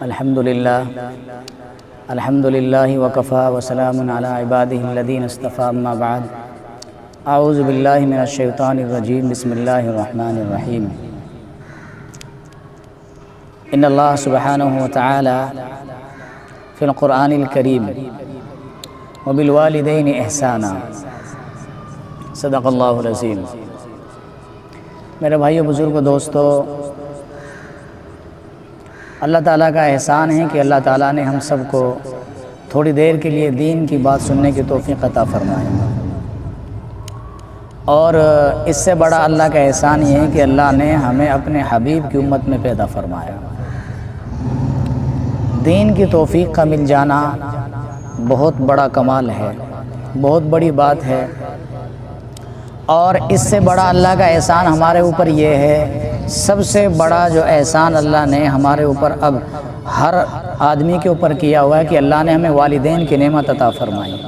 الحمد للہ وکفا وسلام علی عبادہ الذین اصطفى اما بعد اعوذ باللہ من الشیطان الرجیم بسم اللہ الرحمن الرحیم ان اللہ سبحانہ وتعالی فی القرآن الکریم وبالوالدین احسانا صدق اللہ العظیم۔ میرے بھائیو، بزرگو، دوستو، اللہ تعالیٰ کا احسان ہے کہ اللہ تعالیٰ نے ہم سب کو تھوڑی دیر کے لیے دین کی بات سننے کی توفیق عطا فرمائی، اور اس سے بڑا اللہ کا احسان یہ ہے کہ اللہ نے ہمیں اپنے حبیب کی امت میں پیدا فرمایا۔ دین کی توفیق کا مل جانا بہت بڑا کمال ہے، بہت بڑی بات ہے، اور اس سے بڑا اللہ کا احسان ہمارے اوپر یہ ہے، سب سے بڑا جو احسان اللہ نے ہمارے اوپر اب ہر آدمی کے اوپر کیا ہوا ہے کہ اللہ نے ہمیں والدین کی نعمت عطا فرمائی،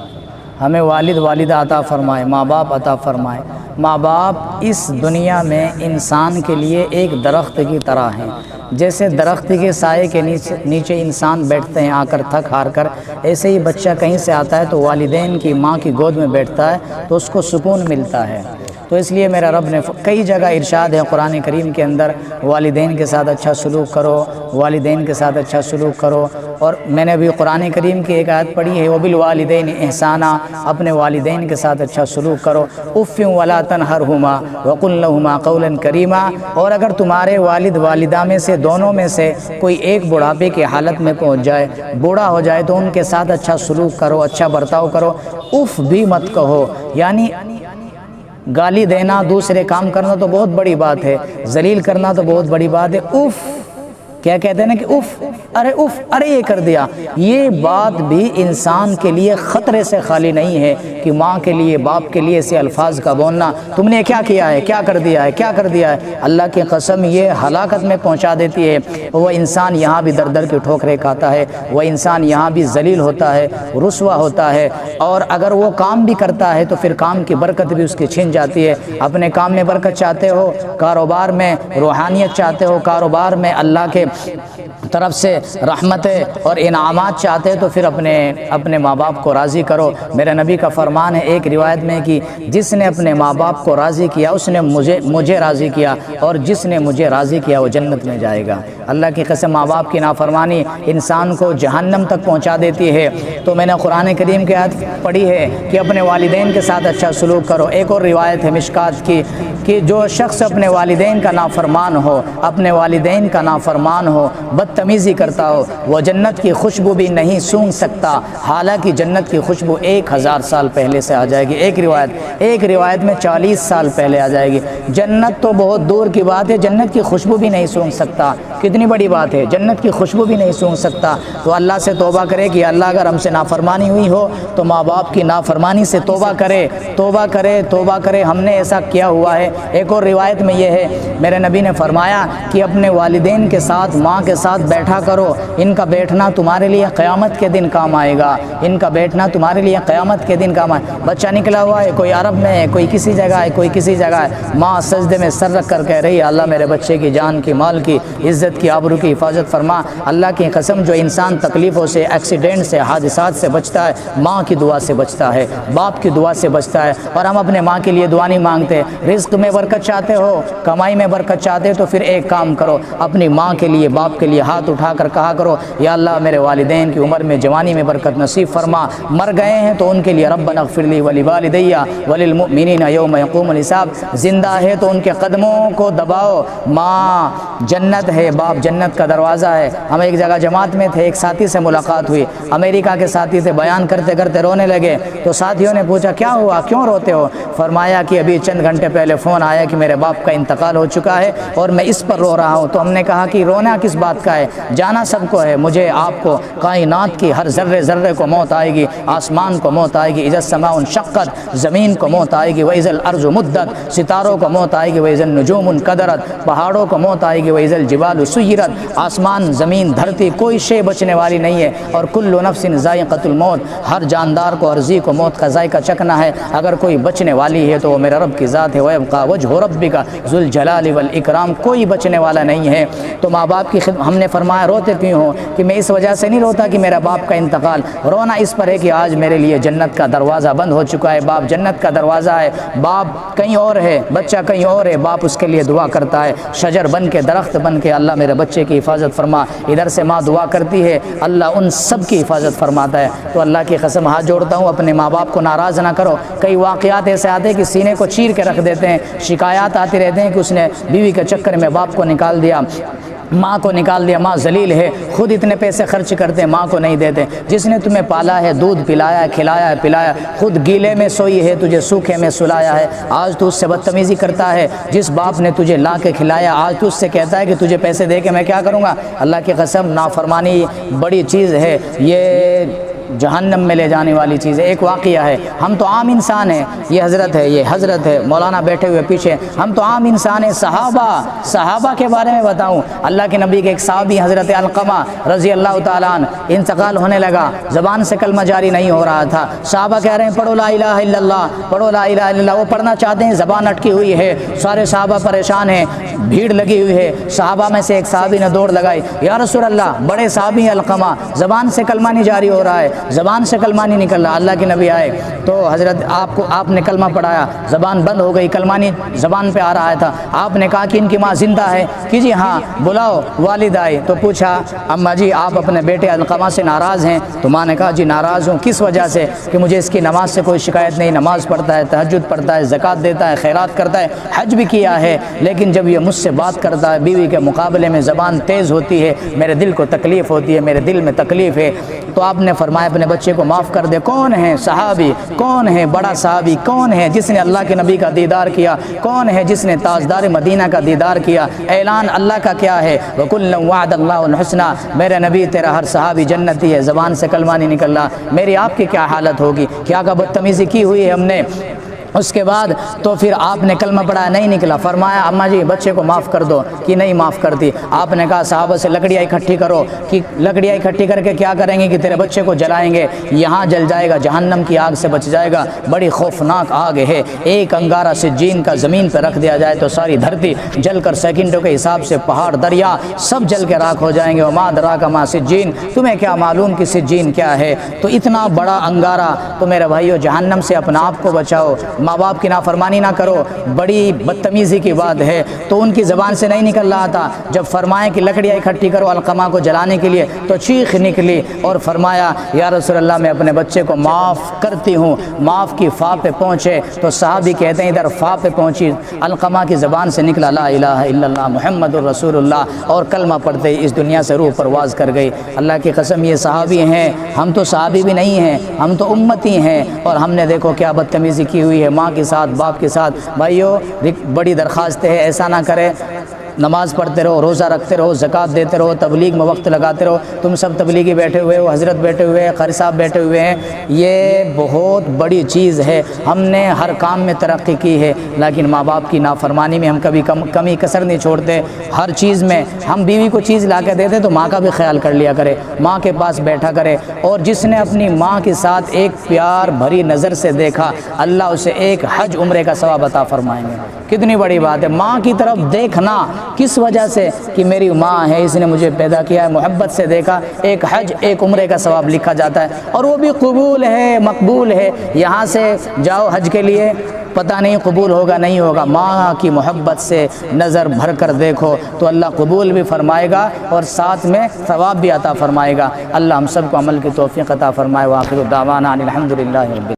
ہمیں والد والدہ عطا فرمائے، ماں باپ عطا فرمائے۔ ماں باپ اس دنیا میں انسان کے لیے ایک درخت کی طرح ہیں، جیسے درخت کے سائے کے نیچے انسان بیٹھتے ہیں آ کر تھک ہار کر، ایسے ہی بچہ کہیں سے آتا ہے تو والدین کی ماں کی گود میں بیٹھتا ہے تو اس کو سکون ملتا ہے۔ تو اس لیے میرا رب نے کئی جگہ ارشاد ہے قرآن کریم کے اندر، والدین کے ساتھ اچھا سلوک کرو، والدین کے ساتھ اچھا سلوک کرو۔ اور میں نے ابھی قرآن کریم کی ایک آیت پڑھی ہے، وبالوالدین احسانا، اپنے والدین کے ساتھ اچھا سلوک کرو۔ اف ولا تنہرہما وقل لہما قولا کریما، اور اگر تمہارے والد والدہ میں سے دونوں میں سے کوئی ایک بڑھاپے کی حالت میں پہنچ جائے، بوڑھا ہو جائے، تو ان کے ساتھ اچھا سلوک کرو، اچھا برتاؤ کرو۔ اف بھی مت کہو، یعنی گالی دینا، دوسرے کام کرنا تو بہت بڑی بات ہے، ذلیل کرنا تو بہت بڑی بات ہے۔ اف کیا کہتے ہیں نا کہ اف، ارے یہ کر دیا، یہ بات بھی انسان کے لیے خطرے سے خالی نہیں ہے کہ ماں کے لیے، باپ کے لیے ایسے الفاظ کا بولنا، تم نے کیا کیا ہے، کیا کر دیا ہے، کیا کر دیا ہے، اللہ کی قسم یہ ہلاکت میں پہنچا دیتی ہے۔ وہ انسان یہاں بھی در در کی ٹھوکریں کھاتا ہے، وہ انسان یہاں بھی ذلیل ہوتا ہے، رسوا ہوتا ہے، اور اگر وہ کام بھی کرتا ہے تو پھر کام کی برکت بھی اس کی چھن جاتی ہے۔ اپنے کام میں برکت چاہتے ہو، کاروبار میں روحانیت چاہتے ہو، کاروبار میں اللہ کے طرف سے رحمتیں اور انعامات چاہتے تو پھر اپنے ماں باپ کو راضی کرو۔ میرے نبی کا فرمان ہے ایک روایت میں کہ جس نے اپنے ماں باپ کو راضی کیا اس نے مجھے راضی کیا، اور جس نے مجھے راضی کیا وہ جنت میں جائے گا۔ اللہ کی قسم، ماں باپ کی نافرمانی انسان کو جہنم تک پہنچا دیتی ہے۔ تو میں نے قرآن کریم کی آیت پڑھی ہے کہ اپنے والدین کے ساتھ اچھا سلوک کرو۔ ایک اور روایت ہے مشکات کی کہ جو شخص اپنے والدین کا نافرمان ہو، اپنے والدین کا نافرمان ہو، بدتمیزی کرتا ہو، وہ جنت کی خوشبو بھی نہیں سونگھ سکتا، حالانکہ جنت کی خوشبو 1000 سال پہلے سے آ جائے گی۔ ایک روایت میں 40 سال پہلے آ جائے گی۔ جنت تو بہت دور کی بات ہے، جنت کی خوشبو بھی نہیں سونگھ سکتا۔ کتنی بڑی بات ہے، جنت کی خوشبو بھی نہیں سونگھ سکتا۔ تو اللہ سے توبہ کرے کہ اللہ اگر ہم سے نافرمانی ہوئی ہو تو ماں باپ کی نافرمانی سے توبہ کرے، ہم نے ایسا کیا ہوا ہے۔ ایک اور روایت میں یہ ہے، میرے نبی نے فرمایا کہ اپنے والدین کے ساتھ، ماں کے ساتھ بیٹھا کرو، ان کا بیٹھنا تمہارے لیے قیامت کے دن کام آئے گا، ان کا بیٹھنا تمہارے لیے قیامت کے دن کام آئے گا۔ بچہ نکلا ہوا ہے، کوئی عرب میں ہے، کوئی کسی جگہ ہے، کوئی کسی جگہ ہے، ماں سجدے میں سر رکھ کر کہہ رہی ہے اللہ میرے بچے کی جان کی، مال کی، عزت کی، آبرو کی حفاظت فرما۔ اللہ کی قسم، جو انسان تکلیفوں سے، ایکسیڈنٹ سے، حادثات سے بچتا ہے، ماں کی دعا سے بچتا ہے، باپ کی دعا سے بچتا ہے۔ اور ہم اپنے ماں کے لیے دعا نہیں مانگتے۔ رزق میں برکت چاہتے ہو، کمائی میں برکت چاہتے ہو تو پھر ایک کام کرو، اپنی ماں کے لیے، باپ کے لیے ہاتھ اٹھا کر کہا کرو یا اللہ میرے والدین کی عمر میں، جوانی میں برکت نصیب فرما، مر گئے ہیں تو ان کے لیے ربنا اغفر لی ولوالدی وللمؤمنین یوم یقوم الحساب، زندہ ہے تو ان کے قدموں کو دباؤ۔ ماں جنت ہے، باپ جنت کا دروازہ ہے۔ ہم ایک جگہ جماعت میں تھے، ایک ساتھی سے ملاقات ہوئی، امریکہ کے ساتھی سے، بیان کرتے کرتے رونے لگے تو ساتھیوں نے پوچھا کیا ہوا، کیوں روتے ہو؟ فرمایا کہ ابھی چند گھنٹے پہلے فون آیا کہ میرے باپ کا انتقال ہو چکا ہے اور میں اس پر رو رہا ہوں۔ تو ہم نے کہا کہ رونا کس بات کا ہے، جانا سب کو ہے، مجھے، آپ کو، کائنات کی ہر ذرے ذرے کو موت آئے گی، آسمان کو موت آئے گی، اذا السماء انشقت، زمین کو موت آئے گی، واذا الارض مدت، ستاروں کو موت آئے گی، واذا النجوم انکدرت، پہاڑوں کو موت آئے گی، واذا الجبال जिबालु सुय्यरत, आसमान ज़मीन धरती कोई शे बचने वाली नहीं है। और कुल्लु नफ्सिन ज़ाइक़तुल मौत, हर जानदार को अर्ज़ी को मौत का ज़ायक़ा चखना है। अगर कोई बचने वाली है तो वो मेरा रब की ज़ात है। वयब्क़ा वज्हु रब्बिका ज़ुल जलालि वल इकराम, कोई बचने वाला नहीं है। तो माँ बाप की हमने फरमाया रोते क्यों हो, कि मैं इस वजह से नहीं रोता कि मेरा बाप का इंतकाल, रोना इस पर है कि आज मेरे लिए जन्नत का दरवाज़ा बंद हो चुका है। बाप जन्नत का दरवाज़ा है, बाप कहीं और है, बच्चा कहीं और है, बाप उसके लिए दुआ करता है शजर बन के, दरख्त बन के, अल्लाह मेरे बच्चे की हिफाजत फरमा। इधर से माँ दुआ करती है, अल्लाह उन सब की हिफाजत फरमाता है। तो अल्लाह की कसम हाथ जोड़ता हूँ, अपने माँ बाप को नाराज़ ना करो। कई वाक़यात ऐसे आते हैं कि सीने को चीर के रख देते हैं, शिकायत आती रहते हैं कि उसने बीवी के चक्कर में बाप को निकाल दिया, माँ को निकाल दिया, माँ जलील है, खुद इतने पैसे खर्च करते हैं, माँ को नहीं देते। जिसने तुम्हें पाला है, दूध पिलाया है, खिलाया है, पिलाया, खुद गीले में सोई है, तुझे सूखे में सुलाया है, आज तू उससे बदतमीज़ी करता है। जिस बाप ने तुझे ला के खिलाया, आज तू उससे कहता है कि तुझे पैसे दे के मैं क्या करूँगा। अल्लाह की कसम, नाफरमानी बड़ी चीज़ है, ये जहन्नम में ले जाने वाली चीज़ है। एक वाक़या है, हम तो आम इंसान हैं, ये हज़रत है मौलाना बैठे हुए पीछे, हम तो आम इंसान हैं। सहाबा के बारे में बताऊं, अल्लाह के नबी के एक सहाबी हज़रत अलक़मा रज़ी अल्लाह ताला अन्हु इंतकाल होने लगा, ज़बान से कलमा जारी नहीं हो रहा था। सहाबा कह रहे हैं पढ़ो ला इलाहा इल्लल्लाह, पढ़ो ला इलाहा इल्लल्लाह, वो पढ़ना चाहते हैं, ज़बान अटकी हुई है, सारे सहाबा परेशान हैं, भीड़ लगी हुई है। सहाबा में से एक सहाबी ने दौड़ लगाई, या रसूल अल्लाह, बड़े सहाबी अलक़मा, ज़बान से कलमा नहीं जारी हो रहा है, ज़बान से कलमा नहीं निकल रहा। अल्लाह के नबी आए तो हज़रत आपने कलमा पढ़ाया, ज़बान बंद हो गई, कलमा नहीं ज़बान पे आ रहा था। आपने कहा कि इनकी माँ ज़िंदा है, कि जी हाँ, बुलाओ। वालिद आए तो पूछा, अम्मा जी आप अपने बेटे अलक़मा से नाराज़ हैं? तो माँ ने कहा जी नाराज़ हूँ। किस वजह से? कि मुझे इसकी नमाज से कोई शिकायत नहीं, नमाज़ पढ़ता है, तहज्जुद पढ़ता है, ज़कात देता है, खैरात करता है, हज भी किया है, लेकिन जब ये मुझसे बात करता है, बीवी के मुकाबले में ज़बान तेज़ होती है, मेरे दिल को तकलीफ़ होती है, मेरे दिल में तकलीफ़ है। तो आपने फरमाया अपने बच्चे को माफ़ कर दे। कौन है सहाबी, कौन है बड़ा सहाबी, कौन है जिसने अल्लाह के नबी का दीदार किया, कौन है जिसने ताजदार मदीना का दीदार किया। ऐलान अल्लाह का क्या है, वकुल्लुम वअदल्लाहुल हुस्ना, मेरे नबी तेरा हर सहाबी जन्नती है, ज़बान से कलमा नहीं निकल रहा। मेरी आपकी क्या हालत होगी, क्या का बदतमीज़ी की हुई है हमने। उसके बाद तो फिर आपने कलमा पढ़ा, नहीं निकला। फरमाया अम्मा जी बच्चे को माफ़ कर दो, कि नहीं माफ़ करती। आपने कहा साहबा से लकड़ियाँ इकट्ठी करो, कि लकड़ियाँ इकट्ठी करके क्या करेंगे, कि तेरे बच्चे को जलाएंगे, यहाँ जल जाएगा, जहन्नम की आग से बच जाएगा, बड़ी खौफनाक आग है। एक अंगारा सिज्जीन का ज़मीन पर रख दिया जाए तो सारी धरती जल कर सेकंडों के हिसाब से पहाड़ दरिया सब जल के राख हो जाएंगे। वमा अदराका मा सिज्जीन, तुम्हें क्या मालूम कि सिज्जीन क्या है। तो इतना बड़ा अंगारा, तो मेरे भाइयों जहन्नम से अपना आप को बचाओ, माँ बाप की नाफरमानी ना करो। बड़ी बदतमीज़ी की बात है। तो उनकी ज़बान से नहीं निकल रहा था। जब फरमाया कि लकड़ियाँ इकट्ठी करो अलक़मा को जलाने के लिए, तो चीख निकली और फरमाया या रसूल अल्लाह मैं अपने बच्चे को माफ़ करती हूँ। माफ़ की फ़ा पे पहुँचे तो साहबी कहते हैं इधर फ़ा पे पहुँची, अलक़मा की ज़बान से निकला ला इलाहा इल्लल्लाह मुहम्मदुर रसूलुल्लाह, और कलमा पढ़ते इस दुनिया से रूह परवाज़ कर गई। अल्लाह की कसम ये सहाबी हैं, हम तो सहाबी भी नहीं हैं, हम तो उम्मती हैं। और हमने देखो क्या बदतमीज़ी की हुई है माँ के साथ, बाप के साथ। भाइयों बड़ी दरख्वास्त है, ऐसा ना करें। नमाज़ पढ़ते रहो, रोज़ा रखते रहो, ज़कात देते रहो, तबलीग में वक्त लगाते रहो। तुम सब तबलीगी बैठे हुए हो, हज़रत बैठे हुए हैं, क़ारी साहब बैठे हुए हैं, ये बहुत बड़ी चीज़ है। हमने हर काम में तरक्की की है, लेकिन माँ बाप की नाफरमानी में हम कभी कमी कसर नहीं छोड़ते। हर चीज़ में हम बीवी को चीज़ ला के देते तो माँ का भी ख्याल कर लिया करे, माँ के पास बैठा करे। और जिसने अपनी माँ के साथ एक प्यार भरी नज़र से देखा, अल्लाह उसे एक हज उम्रे का सवाब अता फरमाएंगे। कितनी बड़ी बात है माँ की तरफ देखना। किस वजह से? कि मेरी माँ है, इसने मुझे पैदा किया है, मोहब्बत से देखा, एक हज एक उम्रे का सवाब लिखा जाता है, और वो भी कबूल है, मकबूल है। यहाँ से जाओ हज के लिए, पता नहीं कबूल होगा नहीं होगा, माँ की मोहब्बत से नज़र भर कर देखो तो अल्लाह कबूल भी फरमाएगा और साथ में सवाब भी अता फरमाएगा। अल्लाह हम सबको अमल की तौफीक अता फरमाए। व आखिर दावाना अनिल हम्दुलिल्लाहि रब्बिल